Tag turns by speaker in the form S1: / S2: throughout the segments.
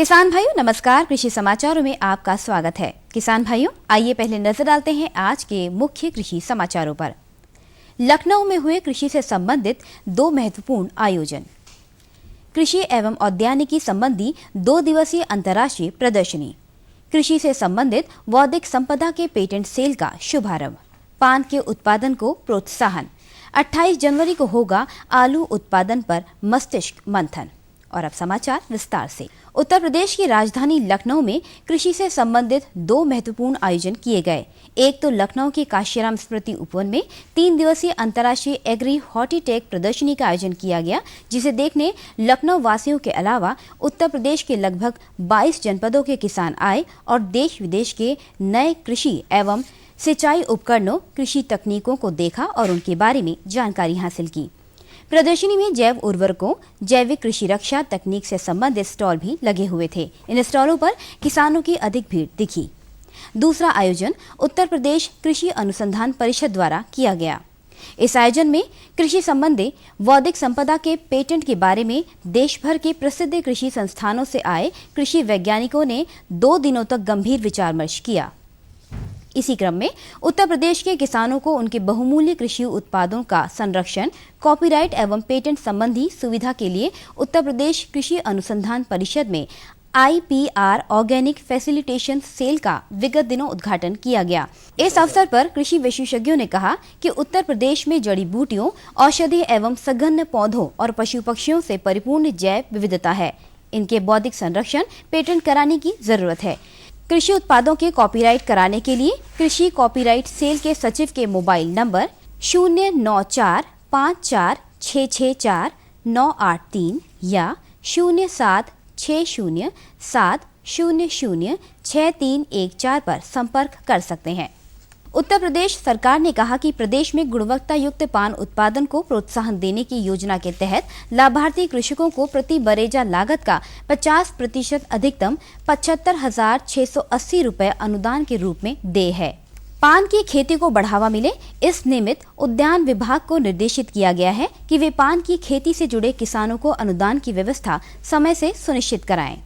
S1: किसान भाइयों नमस्कार। कृषि समाचारों में आपका स्वागत है। किसान भाइयों आइए पहले नजर डालते हैं आज के मुख्य कृषि समाचारों पर। लखनऊ में हुए कृषि से संबंधित दो महत्वपूर्ण आयोजन। कृषि एवं औद्यानिकी संबंधी 2 दिवसीय अंतर्राष्ट्रीय प्रदर्शनी। कृषि से संबंधित बौद्धिक संपदा के पेटेंट सेल का शुभारंभ। पान के उत्पादन को प्रोत्साहन। 28 जनवरी को होगा आलू उत्पादन पर मस्तिष्क मंथन। और अब समाचार विस्तार से। उत्तर प्रदेश की राजधानी लखनऊ में कृषि से संबंधित 2 महत्वपूर्ण आयोजन किए गए। एक तो लखनऊ के काशीराम स्मृति उपवन में 3 दिवसीय अंतर्राष्ट्रीय एग्री हॉर्टिटेक प्रदर्शनी का आयोजन किया गया, जिसे देखने लखनऊ वासियों के अलावा उत्तर प्रदेश के लगभग 22 जनपदों के किसान आए और देश विदेश के नए कृषि एवं सिंचाई उपकरणों, कृषि तकनीकों को देखा और उनके बारे में जानकारी हासिल की। प्रदर्शनी में जैव उर्वरकों, जैविक कृषि रक्षा तकनीक से संबंधित स्टॉल भी लगे हुए थे। इन स्टॉलों पर किसानों की अधिक भीड़ दिखी। दूसरा आयोजन उत्तर प्रदेश कृषि अनुसंधान परिषद द्वारा किया गया। इस आयोजन में कृषि संबंधी बौद्धिक संपदा के पेटेंट के बारे में देश भर के प्रसिद्ध कृषि संस्थानों से आए कृषि वैज्ञानिकों ने 2 दिनों तक गंभीर विचार विमर्श किया। इसी क्रम में उत्तर प्रदेश के किसानों को उनके बहुमूल्य कृषि उत्पादों का संरक्षण, कॉपीराइट एवं पेटेंट संबंधी सुविधा के लिए उत्तर प्रदेश कृषि अनुसंधान परिषद में IPR ऑर्गेनिक फैसिलिटेशन सेल का विगत दिनों उद्घाटन किया गया। इस अवसर पर कृषि विशेषज्ञों ने कहा कि उत्तर प्रदेश में जड़ी बूटियों, औषधि एवं सघन पौधों और पशु पक्षियों से परिपूर्ण जैव विविधता है। इनके बौद्धिक संरक्षण, पेटेंट कराने की जरूरत है। कृषि उत्पादों के कॉपीराइट कराने के लिए कृषि कॉपीराइट सेल के सचिव के मोबाइल नंबर 0945664983983 या 07607006314 पर संपर्क कर सकते हैं। उत्तर प्रदेश सरकार ने कहा कि प्रदेश में गुणवत्ता युक्त पान उत्पादन को प्रोत्साहन देने की योजना के तहत लाभार्थी कृषकों को प्रति बरेजा लागत का 50% अधिकतम 75,680 रुपए अनुदान के रूप में दे है। पान की खेती को बढ़ावा मिले, इस निमित्त उद्यान विभाग को निर्देशित किया गया है कि वे पान की खेती से जुड़े किसानों को अनुदान की व्यवस्था समय से सुनिश्चित कराएं।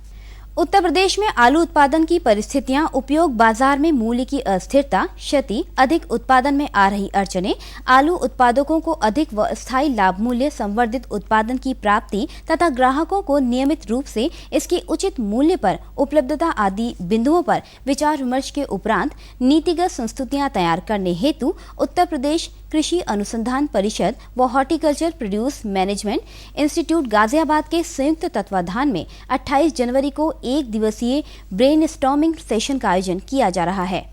S1: उत्तर प्रदेश में आलू उत्पादन की परिस्थितियां, उपयोग बाजार में मूल्य की अस्थिरता, क्षति, अधिक उत्पादन में आ रही अड़चनें, आलू उत्पादकों को अधिक व स्थायी लाभ मूल्य संवर्धित उत्पादन की प्राप्ति तथा ग्राहकों को नियमित रूप से इसके उचित मूल्य पर उपलब्धता आदि बिंदुओं पर विचार विमर्श के उपरांत नीतिगत संस्तुतियां तैयार करने हेतु उत्तर प्रदेश कृषि अनुसंधान परिषद व horticulture produce management institute Ghaziabad के संयुक्त तत्वाधान में 28 जनवरी को 1 दिवसीय ब्रेनस्टॉर्मिंग सेशन का आयोजन किया जा रहा है।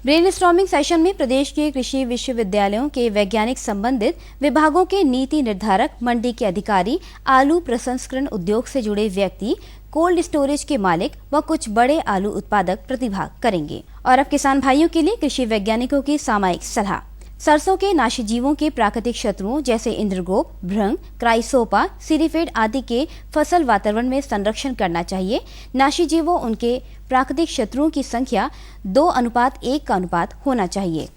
S1: ब्रेनस्टॉर्मिंग सेशन में प्रदेश के कृषि विश्वविद्यालयों के वैज्ञानिक संबंधित विभागों के नीति निर्धारक, मंडी के अधिकारी, आलू प्रसंस्करण उद्योग से जुड़े व्यक्ति, कोल्ड स्टोरेज के मालिक व कुछ बड़े आलू उत्पादक प्रतिभाग करेंगे। और अब किसान भाइयों के लिए कृषि वैज्ञानिकों की सामयिक सलाह। सरसों के नाशीजीवों के प्राकृतिक शत्रुओं जैसे इंद्रगोप, भृंग, क्राइसोपा, सीरीफेड आदि के फसल वातावरण में संरक्षण करना चाहिए। नाशीजीवों उनके प्राकृतिक शत्रुओं की संख्या 2:1 का अनुपात होना चाहिए।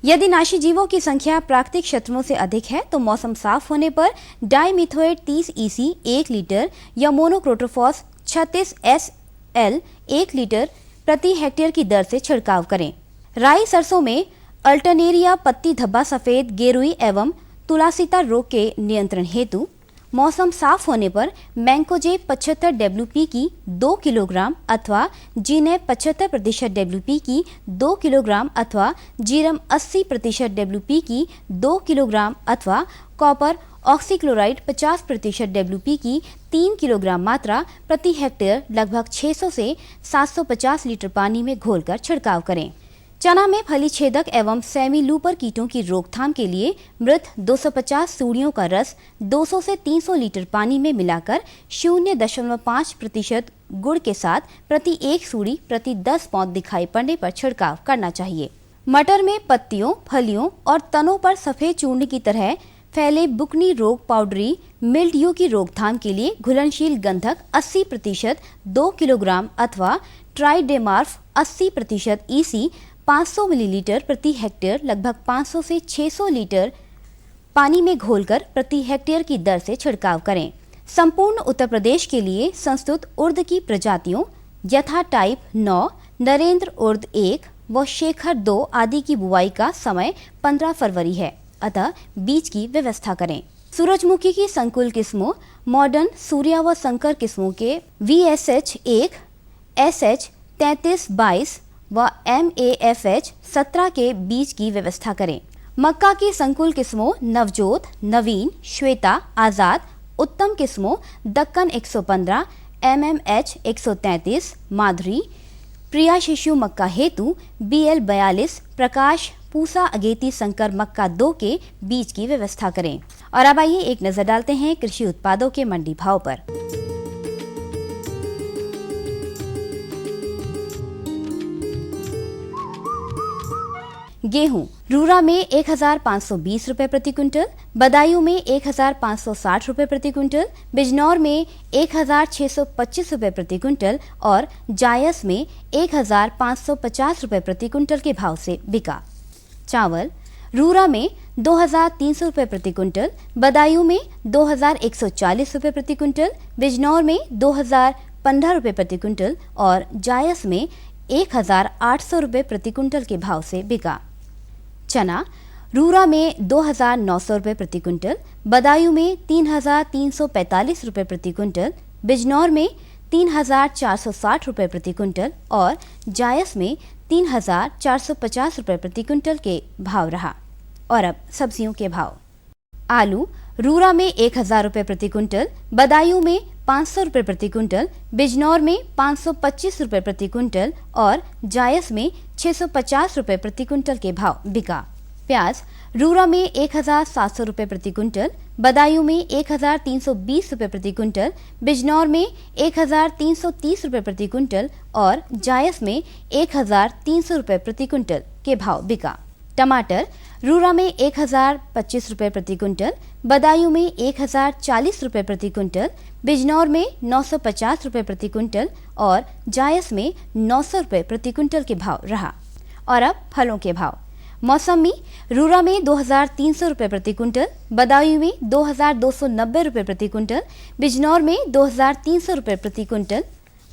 S1: यदि नाशीजीवों की संख्या प्राकृतिक शत्रुओं से अधिक है तो मौसम साफ होने पर डाइमिथोएट 30 EC 1 लीटर या मोनोक्रोटोफॉस 36 SL 1 लीटर प्रति हेक्टेयर की दर से छिड़काव करें। राई सरसों में अल्टरनेरिया, पत्ती धब्बा सफेद, गेरुई एवं तुलासिता रोग के नियंत्रण हेतु मौसम साफ होने पर मैंकोजेब 75 WP की 2 किलोग्राम अथवा जीनेप 75% WP की 2 किलोग्राम अथवा जीरम 80% WP की 2 किलोग्राम अथवा कॉपर ऑक्सीक्लोराइड 50% WP की 3 किलोग्राम मात्रा प्रति हेक्टेयर लगभग 600 से 750 लीटर पानी में घोलकर छिड़काव करें। चना में फली छेदक एवं सेमी लूपर कीटों की रोकथाम के लिए मृत 250 सूड़ियों का रस 200 से 300 लीटर पानी में मिलाकर 0.5% गुड़ के साथ प्रति 1 सूड़ी प्रति 10 पौध दिखाई पड़ने पर छिड़काव करना चाहिए। मटर में पत्तियों, फलियों और तनों पर सफेद चूर्ण की तरह फैले बुकनी रोग पाउडरी मिल्ड्यू की रोकथाम के लिए घुलनशील गंधक 80% 2 किलोग्राम अथवा ट्राइडेमार्फ 80% EC 500 मिलीलीटर प्रति हेक्टेयर लगभग 500 से 600 लीटर पानी में घोलकर प्रति हेक्टेयर की दर से छिड़काव करें। संपूर्ण उत्तर प्रदेश के लिए संस्तुत उर्द की प्रजातियों यथा टाइप 9, नरेंद्र उर्द 1 व शेखर 2 आदि की बुआई का समय 15 फरवरी है, अतः बीज की व्यवस्था करें। सूरजमुखी की संकुल किस्मों मॉडर्न, सूर्या व संकर किस्मों के VSH 1, SH 3322 व MAFH 17 के बीज की व्यवस्था करें। मक्का की संकुल किस्मों नवजोत, नवीन, श्वेता, आजाद, उत्तम किस्मों दक्कन 115, MMH 133, माधुरी, प्रिया शिशु मक्का हेतु BL 42, प्रकाश, पूसा अगेती संकर मक्का 2 के बीज की व्यवस्था करें। और अब आइए एक नजर डालते हैं कृषि उत्पादों के मंडी भाव पर। गेहूं रूरा में 1520 रुपए प्रति क्विंटल, बदायूं में 1560 रुपए प्रति क्विंटल, बिजनौर में 1625 रुपए प्रति क्विंटल और जायस में 1550 रुपए प्रति क्विंटल के भाव से बिका। चावल रूरा में 2300 रुपए प्रति क्विंटल, बदायूं में 2140 रुपए प्रति क्विंटल, बिजनौर में 2015 रुपए प्रति क्विंटल और जायस में 1800 रुपए प्रति क्विंटल के भाव से बिका। चना रूरा में 2900 रुपए प्रति क्विंटल, बदायूं में 3345 रुपए प्रति क्विंटल, बिजनौर में 3460 रुपए प्रति क्विंटल और जायस में 3450 रुपए प्रति क्विंटल के भाव रहा। और अब सब्जियों के भाव। आलू रूरा में 1000 रुपए प्रति क्विंटल, बदायूं में 500 रुपए प्रति क्विंटल, बिजनौर में 525 रुपए प्रति क्विंटल और जायस में 650 रुपए प्रति क्विंटल के भाव बिका। प्याज रूरा में 1700 रुपए प्रति क्विंटल, बदायूं में 1320 रुपए प्रति क्विंटल, बिजनौर में 1330 रुपए प्रति क्विंटल और जायस में 1300 रुपए प्रति क्विंटल के भाव बिका। टमाटर रूरा में 1025 रुपए प्रति क्विंटल, बदायूं में 1040 रुपए प्रति क्विंटल, बिजनौर में 950 रुपए प्रति क्विंटल और जायस में 900 रुपए प्रति क्विंटल के भाव रहा। और अब फलों के भाव। मौसमी रूरा में 2300 रुपए प्रति क्विंटल, बदायूं में 2290 रुपए प्रति क्विंटल, बिजनौर में 2300 रुपए प्रति क्विंटल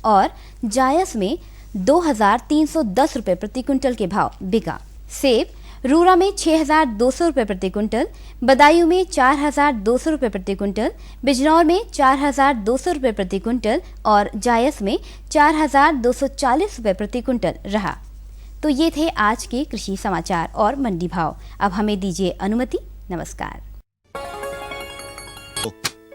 S1: और जायस में 2310 रुपए प्रति क्विंटल के भाव बिका। सेब रूरा में 6200 रुपए प्रति क्विंटल, बदायूं में 4200 रुपए प्रति क्विंटल, बिजनौर में 4200 रुपए प्रति क्विंटल और जायस में 4240 रुपए प्रति क्विंटल रहा। तो ये थे आज के कृषि समाचार और मंडी भाव। अब हमें दीजिए अनुमति। नमस्कार।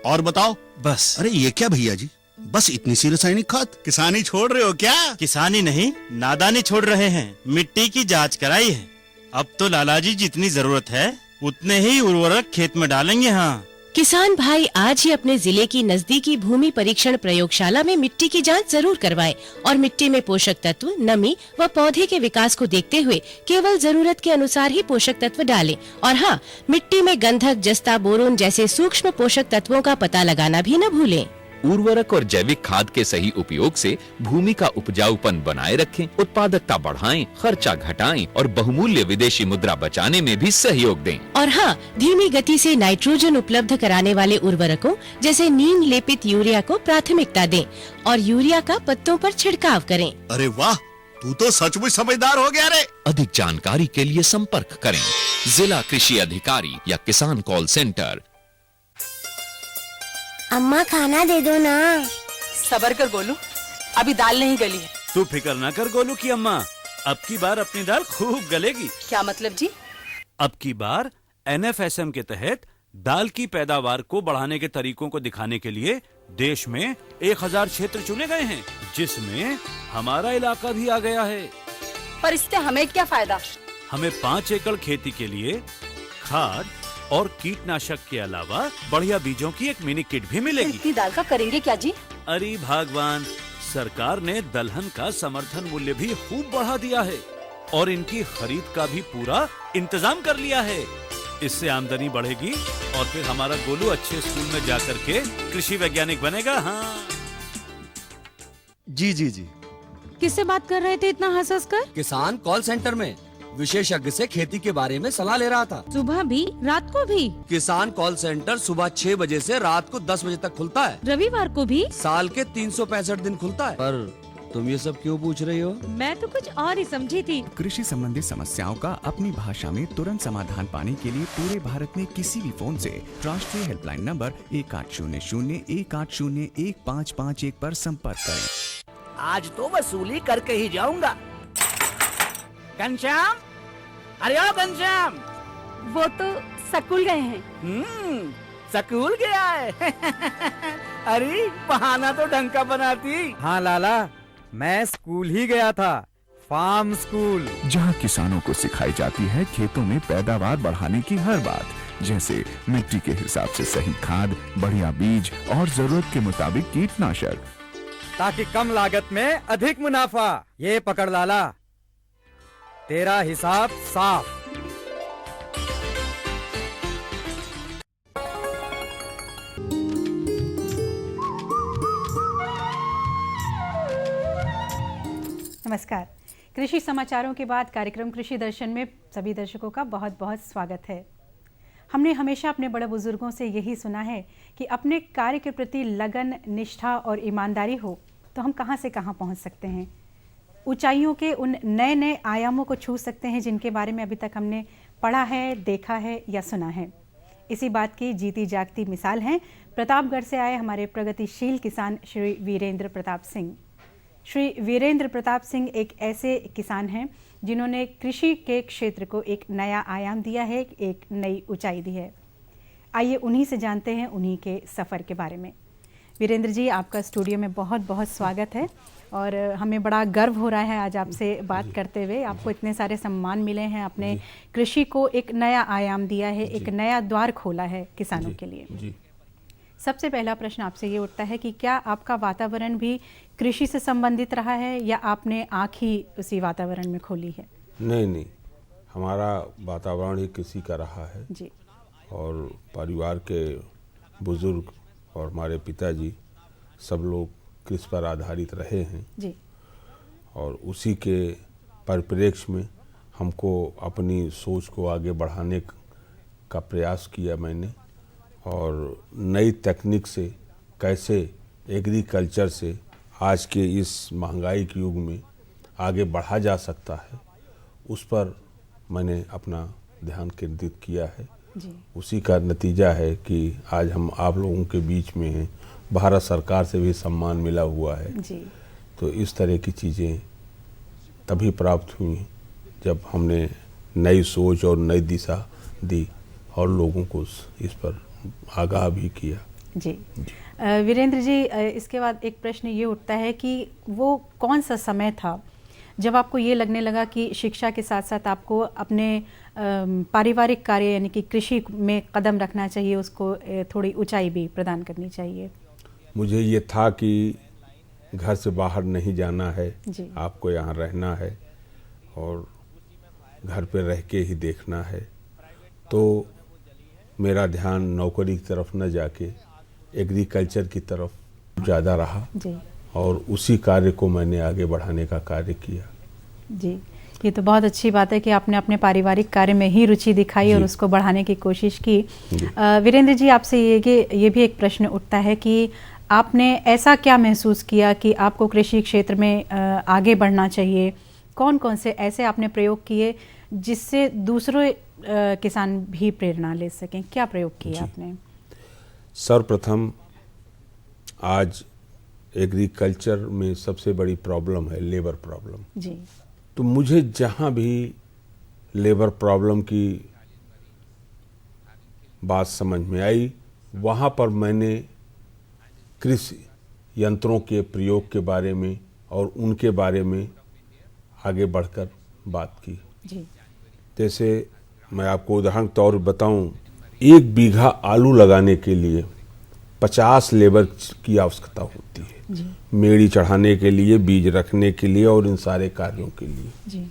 S2: और बताओ।
S3: बस।
S2: अरे ये क्या भैया जी, बस इतनी सी रासायनिक खाद? किसानी छोड़ रहे हो क्या?
S3: किसानी नहीं, नादानी छोड़ रहे हैं। मिट्टी की जांच कराई है। अब तो लालाजी जितनी जरूरत है उतने ही उर्वरक खेत में डालेंगे। हाँ
S4: किसान भाई आज ही अपने जिले की नजदीकी भूमि परीक्षण प्रयोगशाला में मिट्टी की जांच जरूर करवाएं और मिट्टी में पोषक तत्व, नमी व पौधे के विकास को देखते हुए केवल जरूरत के अनुसार ही पोषक तत्व डालें। और हाँ, मिट्टी में गंधक, जस्ता, बोरोन जैसे सूक्ष्म पोषक तत्वों का पता लगाना भी न भूलें।
S5: उर्वरक और जैविक खाद के सही उपयोग से भूमि का उपजाऊपन बनाए रखें, उत्पादकता बढ़ाएं, खर्चा घटाएं और बहुमूल्य विदेशी मुद्रा बचाने में भी सहयोग दें।
S4: और हाँ, धीमी गति से नाइट्रोजन उपलब्ध कराने वाले उर्वरकों जैसे नीम लेपित यूरिया को प्राथमिकता दें और यूरिया का पत्तों पर छिड़काव करें।
S2: अरे वाह, तू तो सचमुच समझदार हो गया रे।
S5: अधिक जानकारी के लिए संपर्क करें जिला कृषि अधिकारी या किसान कॉल सेंटर।
S6: अम्मा खाना दे दो ना।
S7: सबर कर गोलू, अभी दाल नहीं गली है।
S8: तू फिक्र ना कर गोलू की अम्मा, अब की बार अपनी दाल खूब गलेगी।
S7: क्या मतलब जी?
S8: अब की बार NFSM के तहत दाल की पैदावार को बढ़ाने के तरीकों को दिखाने के लिए देश में 1000 क्षेत्र चुने गए हैं, जिसमें हमारा इलाका भी आ गया है।
S7: पर इससे हमें क्या फायदा?
S8: हमें 5 एकड़ खेती के लिए खाद और कीटनाशक के अलावा बढ़िया बीजों की एक मिनी किट भी मिलेगी।
S7: इतनी दाल का करेंगे क्या जी?
S8: अरे भगवान, सरकार ने दलहन का समर्थन मूल्य भी खूब बढ़ा दिया है और इनकी खरीद का भी पूरा इंतजाम कर लिया है। इससे आमदनी बढ़ेगी और फिर हमारा गोलू अच्छे स्कूल में जाकर के कृषि वैज्ञानिक बनेगा। हाँ
S9: जी जी जी।
S10: किससे बात कर रहे थे इतना हंस हंस कर?
S9: किसान कॉल सेंटर में विशेषज्ञ से खेती के बारे में सलाह ले रहा था।
S10: सुबह भी रात को भी?
S9: किसान कॉल सेंटर सुबह 6 बजे से रात को 10 बजे तक खुलता है।
S10: रविवार को भी?
S9: साल के 365 दिन खुलता है, पर तुम ये सब क्यों पूछ रही हो?
S10: मैं तो कुछ और ही समझी थी।
S11: कृषि संबंधी समस्याओं का अपनी भाषा में तुरंत समाधान पाने के लिए पूरे भारत में किसी भी फोन से राष्ट्रीय हेल्पलाइन नंबर 1800-180-1551 पर संपर्क करें।
S12: आज तो वसूली करके ही जाऊंगा। घनश्याम, अरे ओ घनश्याम,
S10: वो तो स्कूल गए हैं।
S12: स्कूल गया है। अरे बहाना तो ढंग का बनाती।
S13: हाँ लाला, मैं स्कूल ही गया था, फार्म स्कूल,
S11: जहाँ किसानों को सिखाई जाती है खेतों में पैदावार बढ़ाने की हर बात, जैसे मिट्टी के हिसाब से सही खाद, बढ़िया बीज और जरूरत के मुताबिक कीटनाशक,
S13: ताकि कम लागत में अधिक मुनाफा। ये पकड़ लाला, तेरा हिसाब साफ।
S14: नमस्कार। कृषि समाचारों के बाद कार्यक्रम कृषि दर्शन में सभी दर्शकों का बहुत बहुत स्वागत है। हमने हमेशा अपने बड़े बुजुर्गों से यही सुना है कि अपने कार्य के प्रति लगन, निष्ठा और ईमानदारी हो तो हम कहां से कहां पहुंच सकते हैं, ऊंचाइयों के उन नए नए आयामों को छू सकते हैं जिनके बारे में अभी तक हमने पढ़ा है, देखा है या सुना है। इसी बात की जीती जागती मिसाल हैं प्रतापगढ़ से आए हमारे प्रगतिशील किसान श्री वीरेंद्र प्रताप सिंह। श्री वीरेंद्र प्रताप सिंह एक ऐसे किसान हैं जिन्होंने कृषि के क्षेत्र को एक नया आयाम दिया है, एक नई ऊंचाई दी है। आइए उन्हीं से जानते हैं उन्हीं के सफ़र के बारे में। वीरेंद्र जी, आपका स्टूडियो में बहुत बहुत स्वागत है और हमें बड़ा गर्व हो रहा है आज आपसे बात करते हुए। आपको इतने सारे सम्मान मिले हैं, आपने कृषि को एक नया आयाम दिया है, एक नया द्वार खोला है किसानों के लिए। सबसे पहला प्रश्न आपसे ये उठता है कि क्या आपका वातावरण भी कृषि से संबंधित रहा है या आपने आँख ही उसी वातावरण में खोली है?
S15: नहीं, हमारा वातावरण ही कृषि का रहा है
S14: जी।
S15: और परिवार के बुजुर्ग और हमारे पिताजी सब लोग कृषि पर आधारित रहे हैं
S14: जी।
S15: और उसी के परिप्रेक्ष्य में हमको अपनी सोच को आगे बढ़ाने का प्रयास किया मैंने और नई तकनीक से कैसे एग्रीकल्चर से आज के इस महंगाई के युग में आगे बढ़ा जा सकता है, उस पर मैंने अपना ध्यान केंद्रित किया है
S14: जी।
S15: उसी का नतीजा है कि आज हम आप लोगों के बीच में हैं। भारत सरकार से भी सम्मान मिला हुआ है
S14: जी।
S15: तो इस तरह की चीज़ें तभी प्राप्त हुई जब हमने नई सोच और नई दिशा दी और लोगों को इस पर आगाह भी किया
S14: जी। वीरेंद्र जी, इसके बाद एक प्रश्न ये उठता है कि वो कौन सा समय था जब आपको ये लगने लगा कि शिक्षा के साथ साथ आपको अपने पारिवारिक कार्य यानी कि कृषि में कदम रखना चाहिए, उसको थोड़ी ऊंचाई भी प्रदान करनी चाहिए?
S15: मुझे ये था कि घर से बाहर नहीं जाना है
S14: जी।
S15: आपको यहाँ रहना है और घर पे रह के ही देखना है, तो मेरा ध्यान नौकरी की तरफ न जाके एग्रीकल्चर की तरफ ज़्यादा रहा
S14: जी।
S15: और उसी कार्य को मैंने आगे बढ़ाने का कार्य किया
S14: जी। ये तो बहुत अच्छी बात है कि आपने अपने पारिवारिक कार्य में ही रुचि दिखाई और उसको बढ़ाने की कोशिश की। वीरेंद्र जी, आपसे ये भी एक प्रश्न उठता है कि आपने ऐसा क्या महसूस किया कि आपको कृषि क्षेत्र में आगे बढ़ना चाहिए? कौन कौन से ऐसे आपने प्रयोग किए जिससे दूसरे किसान भी प्रेरणा ले सकें? क्या प्रयोग किया आपने?
S15: सर्वप्रथम आज एग्रीकल्चर में सबसे बड़ी प्रॉब्लम है लेबर प्रॉब्लम
S14: जी।
S15: तो मुझे जहाँ भी लेबर प्रॉब्लम की बात समझ में आई वहाँ पर मैंने कृषि यंत्रों के प्रयोग के बारे में और उनके बारे में आगे बढ़कर बात की
S14: जी।
S15: जैसे मैं आपको उदाहरण के तौर पर बताऊं, 1 बीघा आलू लगाने के लिए 50 लेबर की आवश्यकता होती है
S14: जी।
S15: मेड़ी चढ़ाने के लिए, बीज रखने के लिए और इन सारे कार्यों के लिए
S14: जी।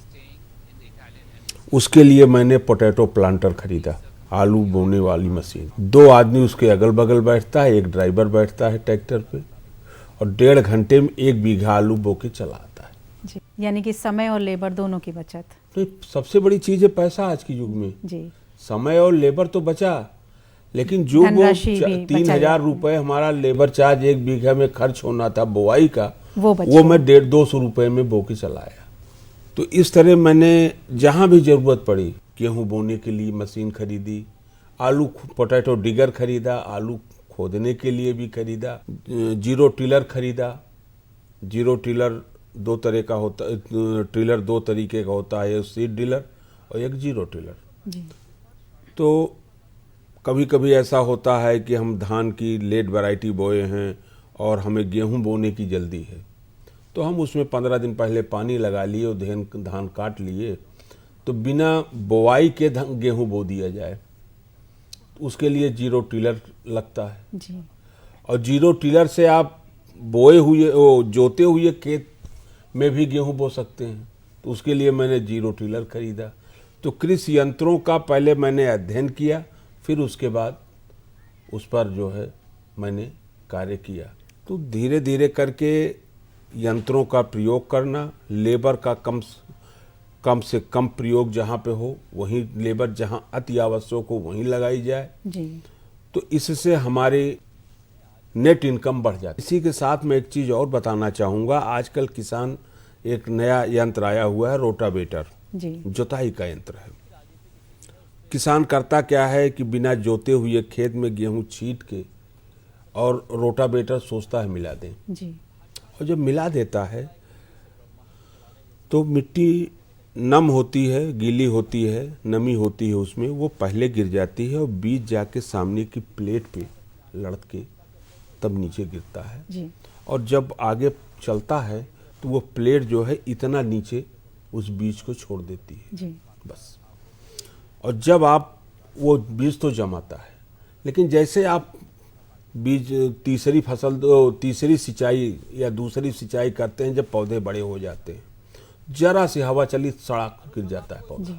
S15: उसके लिए मैंने पोटैटो प्लांटर खरीदा, आलू बोने वाली मशीन। 2 आदमी उसके अगल बगल बैठता है, एक ड्राइवर बैठता है ट्रैक्टर पे और 1.5 घंटे में 1 बीघा आलू बो के चला आता है
S14: जी। यानी कि समय और लेबर दोनों की बचत।
S15: तो सबसे बड़ी चीज है पैसा आज के युग में
S14: जी।
S15: समय और लेबर तो बचा, लेकिन जो वो 3000 रुपए हमारा लेबर चार्ज 1 बीघा में खर्च होना था बुआई का,
S14: वो
S15: वो मैं 150-200 रुपए में बो के चलाया। तो इस तरह मैंने जहाँ भी जरूरत पड़ी, गेहूँ बोने के लिए मशीन खरीदी, आलू पोटैटो डिगर खरीदा, आलू खोदने के लिए भी खरीदा, जीरो टिलर खरीदा। जीरो टिलर दो तरह का होता, टिलर दो तरीके का होता है, सीड ड्रिलर और एक जीरो टिलर। तो कभी कभी ऐसा होता है कि हम धान की लेट वैरायटी बोए हैं और हमें गेहूं बोने की जल्दी है, तो हम उसमें 15 दिन पहले पानी लगा लिए और धान काट लिए, तो बिना बोआई के गेहूं बो दिया जाए। उसके लिए जीरो टिलर लगता है
S14: जी।
S15: और जीरो टिलर से आप बोए हुए जोते हुए खेत में भी गेहूं बो सकते हैं। तो उसके लिए मैंने जीरो टिलर खरीदा। तो कृषि यंत्रों का पहले मैंने अध्ययन किया, फिर उसके बाद उस पर जो है मैंने कार्य किया। तो धीरे धीरे करके यंत्रों का प्रयोग करना, लेबर का कम से कम प्रयोग जहाँ पे हो वहीं लेबर, जहाँ अति आवश्यक हो वहीं लगाई जाए
S14: जी।
S15: तो इससे हमारी नेट इनकम बढ़ जाती है। इसी के साथ मैं एक चीज़ और बताना चाहूँगा, आजकल किसान एक नया यंत्र आया हुआ है, रोटावेटर, जुताई का यंत्र है। किसान करता क्या है कि बिना जोते हुए खेत में गेहूं छींट के और रोटावेटर सोचता है मिला दें
S14: जी।
S15: और जब मिला देता है तो मिट्टी नम होती है, गीली होती है, नमी होती है उसमें, वो पहले गिर जाती है और बीज जाके सामने की प्लेट पे लड़क के तब नीचे गिरता है
S14: जी।
S15: और जब आगे चलता है तो वो प्लेट जो है इतना नीचे उस बीज को छोड़ देती है
S14: जी।
S15: बस। और जब आप वो बीज तो जमाता है, लेकिन जैसे आप बीज तीसरी सिंचाई या दूसरी सिंचाई करते हैं, जब पौधे बड़े हो जाते हैं, जरा सी हवा चली सड़क गिर जाता है पौधा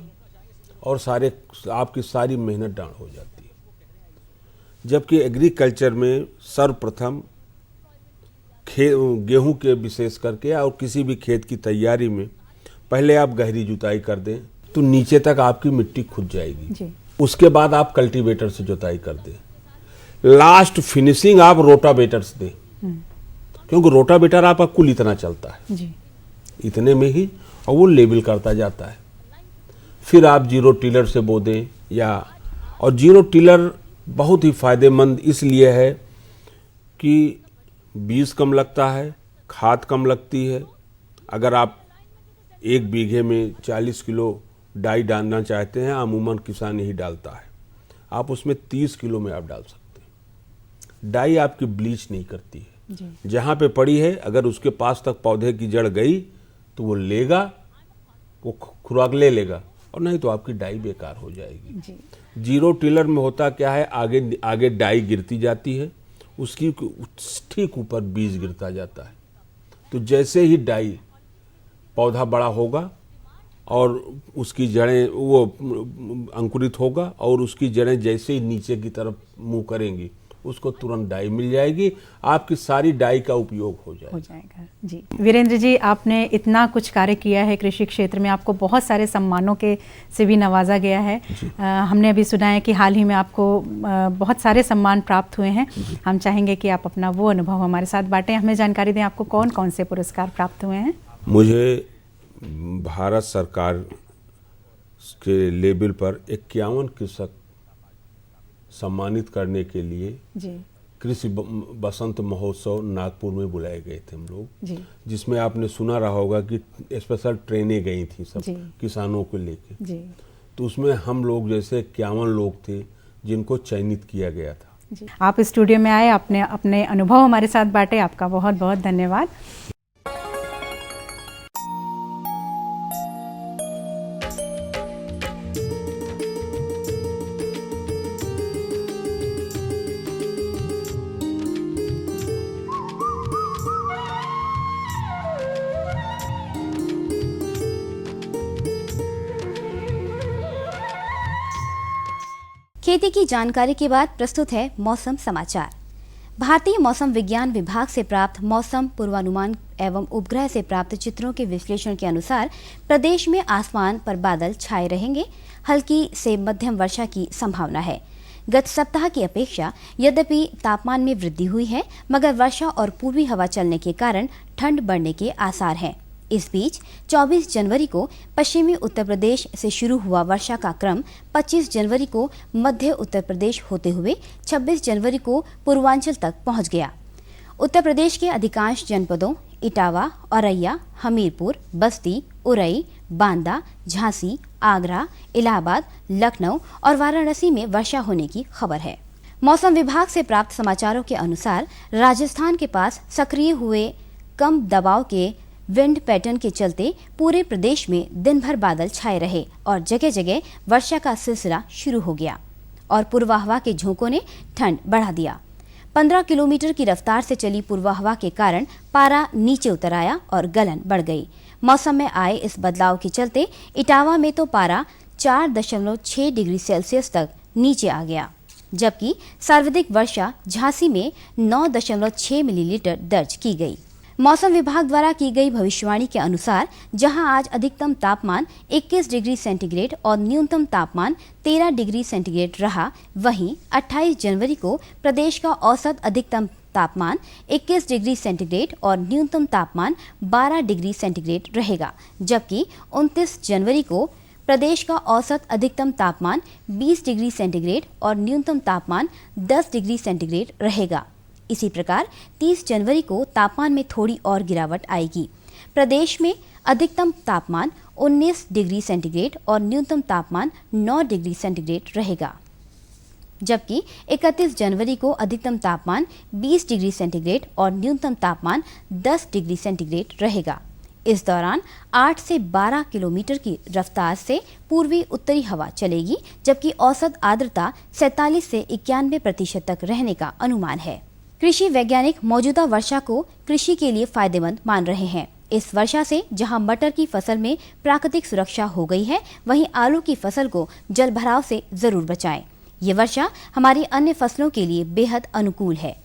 S15: और आपकी सारी मेहनत डांड हो जाती है। जबकि एग्रीकल्चर में सर्वप्रथम गेहूं के विशेष करके और किसी भी खेत की तैयारी में पहले आप गहरी जुताई कर दें तो नीचे तक आपकी मिट्टी खुद जाएगी
S14: जी।
S15: उसके बाद आप कल्टीवेटर से जुताई कर दें, लास्ट फिनिशिंग आप रोटावेटर से दें, क्योंकि रोटावेटर आपका कुल इतना चलता है
S14: जी।
S15: इतने में ही और वो लेबल करता जाता है। फिर आप जीरो टिलर से बो दें और जीरो टिलर बहुत ही फायदेमंद इसलिए है कि बीज कम लगता है, खाद कम लगती है। अगर आप 1 बीघे में 40 किलो डाई डालना चाहते हैं, अमूमन किसान यही डालता है, आप उसमें 30 किलो में आप डाल सकते हैं। डाई आपकी ब्लीच नहीं करती है, जहाँ पे पड़ी है अगर उसके पास तक पौधे की जड़ गई तो वो लेगा, वो खुराक ले लेगा, और नहीं तो आपकी डाई बेकार हो जाएगी
S14: जी।
S15: जीरो टिलर में होता क्या है, आगे डाई गिरती जाती है, उसकी ठीक ऊपर बीज गिरता जाता है। तो जैसे ही डाई पौधा बड़ा होगा और उसकी जड़ें वो अंकुरित होगा और उसकी जड़ें जैसे ही नीचे की तरफ मुंह करेंगी उसको तुरंत डाई मिल जाएगी, आपकी सारी डाई का उपयोग हो जाएगा
S14: जी। वीरेंद्र जी, आपने इतना कुछ कार्य किया है कृषि क्षेत्र में, आपको बहुत सारे सम्मानों से भी नवाजा गया है। हमने अभी सुना है कि हाल ही में आपको बहुत सारे सम्मान प्राप्त हुए हैं। हम चाहेंगे कि आप अपना वो अनुभव हमारे साथ बांटें, हमें जानकारी दें आपको कौन कौन से पुरस्कार प्राप्त हुए हैं।
S15: मुझे भारत सरकार के लेवल पर 51 कृषक सम्मानित करने के लिए
S14: जी।
S15: कृषि बसंत महोत्सव नागपुर में बुलाए गए थे हम लोग
S14: जी।
S15: जिसमें आपने सुना रहा होगा कि स्पेशल ट्रेनें गई थी सब किसानों को लेके
S14: जी।
S15: तो उसमें हम लोग जैसे 51 लोग थे जिनको चयनित किया गया था
S14: जी। आप स्टूडियो में आए, आपने अपने अनुभव हमारे साथ बांटे, आपका बहुत बहुत धन्यवाद।
S1: खेती की जानकारी के बाद प्रस्तुत है मौसम समाचार। भारतीय मौसम विज्ञान विभाग से प्राप्त मौसम पूर्वानुमान एवं उपग्रह से प्राप्त चित्रों के विश्लेषण के अनुसार प्रदेश में आसमान पर बादल छाए रहेंगे, हल्की से मध्यम वर्षा की संभावना है। गत सप्ताह की अपेक्षा यद्यपि तापमान में वृद्धि हुई है, मगर वर्षा और पूर्वी हवा चलने के कारण ठंड बढ़ने के आसार हैं। इस बीच 24 जनवरी को पश्चिमी उत्तर प्रदेश से शुरू हुआ वर्षा का क्रम 25 जनवरी को मध्य उत्तर प्रदेश होते हुए 26 जनवरी को पूर्वांचल तक पहुंच गया। उत्तर प्रदेश के अधिकांश जनपदों इटावा, औरैया, हमीरपुर, बस्ती, उरई, बांदा, झांसी, आगरा, इलाहाबाद, लखनऊ और वाराणसी में वर्षा होने की खबर है। मौसम विभाग से प्राप्त समाचारों के अनुसार राजस्थान के पास सक्रिय हुए कम दबाव के विंड पैटर्न के चलते पूरे प्रदेश में दिन भर बादल छाए रहे और जगह जगह वर्षा का सिलसिला शुरू हो गया और पूर्वा हवा के झोंकों ने ठंड बढ़ा दिया। 15 किलोमीटर की रफ्तार से चली पूर्वा हवा के कारण पारा नीचे उतर आया और गलन बढ़ गई। मौसम में आए इस बदलाव के चलते इटावा में तो पारा 4.6 डिग्री सेल्सियस तक नीचे आ गया, जबकि सर्वाधिक वर्षा झांसी में 9.6 मिलीलीटर दर्ज की गई। मौसम विभाग द्वारा की गई भविष्यवाणी के अनुसार जहां आज अधिकतम तापमान 21 डिग्री सेंटीग्रेड और न्यूनतम तापमान 13 डिग्री सेंटीग्रेड रहा, वहीं 28 जनवरी को प्रदेश का औसत अधिकतम तापमान 21 डिग्री सेंटीग्रेड और न्यूनतम तापमान 12 डिग्री सेंटीग्रेड रहेगा, जबकि 29 जनवरी को प्रदेश का औसत अधिकतम तापमान 20 डिग्री सेंटीग्रेड और न्यूनतम तापमान 10 डिग्री सेंटीग्रेड रहेगा। इसी प्रकार 30 जनवरी को तापमान में थोड़ी और गिरावट आएगी। प्रदेश में अधिकतम तापमान 19 डिग्री सेंटीग्रेड और न्यूनतम तापमान 9 डिग्री सेंटीग्रेड रहेगा, जबकि 31 जनवरी को अधिकतम तापमान 20 डिग्री सेंटीग्रेड और न्यूनतम तापमान 10 डिग्री सेंटीग्रेड रहेगा। इस दौरान 8 से 12 किलोमीटर की रफ्तार से पूर्वी उत्तरी हवा चलेगी, जबकि औसत आर्द्रता 47 से 91% तक रहने का अनुमान है। कृषि वैज्ञानिक मौजूदा वर्षा को कृषि के लिए फायदेमंद मान रहे हैं। इस वर्षा से जहां मटर की फसल में प्राकृतिक सुरक्षा हो गई है, वहीं आलू की फसल को जलभराव से जरूर बचाएं। ये वर्षा हमारी अन्य फसलों के लिए बेहद अनुकूल है।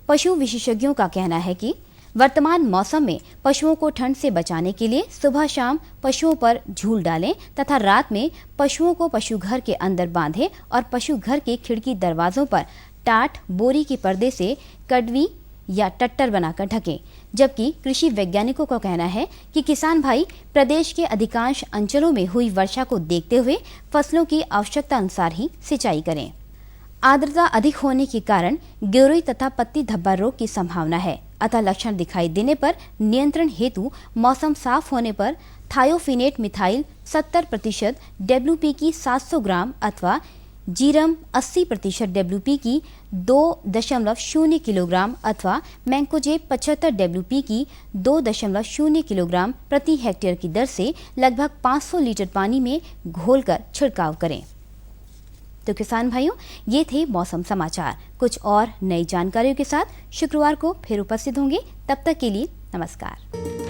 S1: पशु विशेषज्ञों का कहना है कि वर्तमान मौसम में पशुओं को ठंड से बचाने के लिए सुबह शाम पशुओं पर झूल डालें तथा रात में पशुओं को पशु घर के अंदर बांधें और पशु घर के खिड़की दरवाजों पर टाट, बोरी के पर्दे से कड़वी या टट्टर बनाकर ढकें। जबकि कृषि वैज्ञानिकों का कहना है कि किसान भाई प्रदेश के अधिकांश अंचलों में हुई वर्षा को देखते हुए फसलों की आवश्यकता अनुसार ही सिंचाई करें। आर्द्रता अधिक होने के कारण गिरोई तथा पत्ती धब्बा रोग की संभावना है, अतः लक्षण दिखाई देने पर नियंत्रण हेतु मौसम साफ होने पर थायोफिनेट मिथाइल 70% WP की 700 ग्राम अथवा जीरम 80% WP की 2.0 किलोग्राम अथवा मैंकोजेब 75 WP की 2.0 किलोग्राम प्रति हेक्टेयर की दर से लगभग 500 लीटर पानी में घोलकर छिड़काव करें। तो किसान भाइयों, ये थे मौसम समाचार। कुछ और नई जानकारियों के साथ शुक्रवार को फिर उपस्थित होंगे। तब तक के लिए नमस्कार।